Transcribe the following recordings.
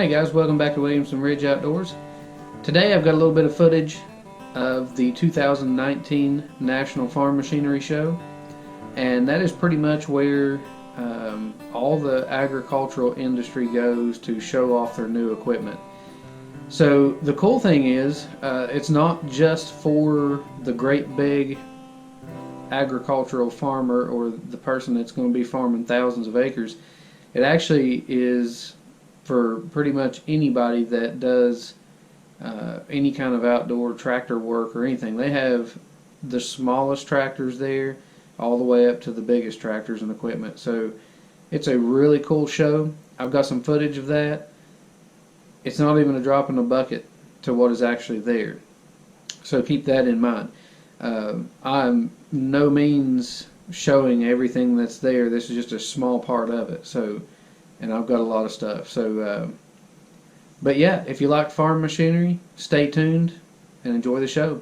Hey guys, welcome back to Williamson Ridge Outdoors. Today I've got a little bit of footage of the 2019 National Farm Machinery Show, and that is pretty much where all the agricultural industry goes to show off their new equipment. So the cool thing is, it's not just for the great big agricultural farmer or the person that's going to be farming thousands of acres. It actually is for pretty much anybody that does any kind of outdoor tractor work or anything. They have the smallest tractors there all the way up to the biggest tractors and equipment. So it's a really cool show. I've got some footage of that. It's not even a drop in the bucket to what is actually there. So keep that in mind. I'm no means showing everything that's there. This is just a small part of it. So, and I've got a lot of stuff. So, but yeah, if you like farm machinery, stay tuned and enjoy the show.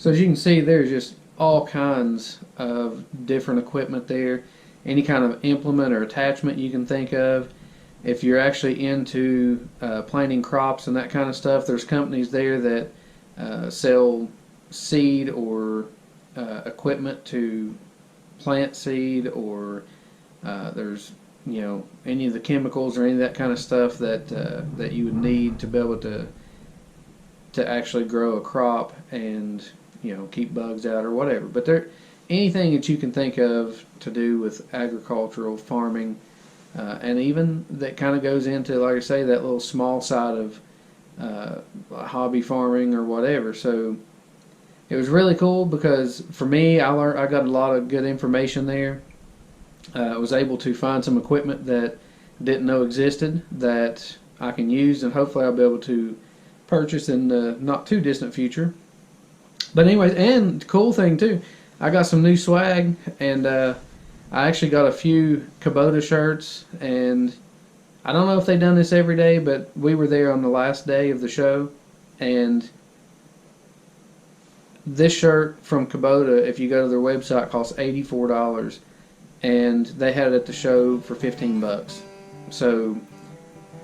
So as you can see, there's just all kinds of different equipment there. Any kind of implement or attachment you can think of. If you're actually into planting crops and that kind of stuff, there's companies there that sell seed or equipment to plant seed, or there's any of the chemicals or any of that kind of stuff that that you would need to be able to actually grow a crop and keep bugs out or whatever. But there, anything that you can think of to do with agricultural farming, and even that kind of goes into, like I say, that little small side of hobby farming or whatever. So it was really cool because for me, I got a lot of good information there. I was able to find some equipment that didn't know existed that I can use, and hopefully I'll be able to purchase in the not too distant future. But anyways, and the cool thing too, I got some new swag, and I actually got a few Kubota shirts, and I don't know if they've done this every day, but we were there on the last day of the show, and this shirt from Kubota, if you go to their website, costs $84, and they had it at the show for $15. So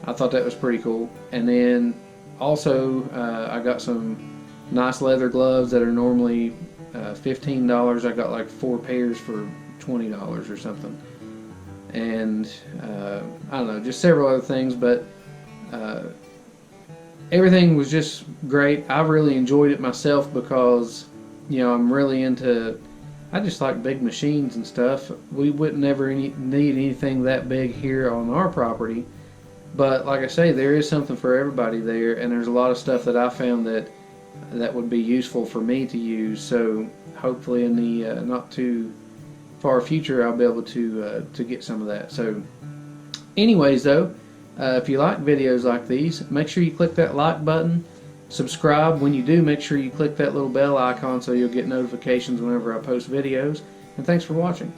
I thought that was pretty cool. And then also I got some nice leather gloves that are normally $15. I got like 4 pairs for $20 or something. And I don't know, just several other things, but everything was just great. I really enjoyed it myself because I'm really into, I just like big machines and stuff. We wouldn't ever need anything that big here on our property, but like I say, there is something for everybody there, and there's a lot of stuff that I found that would be useful for me to use. So hopefully in the not too far future, I'll be able to get some of that. So anyways though, if you like videos like these, make sure you click that like button, subscribe. When you do, make sure you click that little bell icon so you'll get notifications whenever I post videos, and thanks for watching.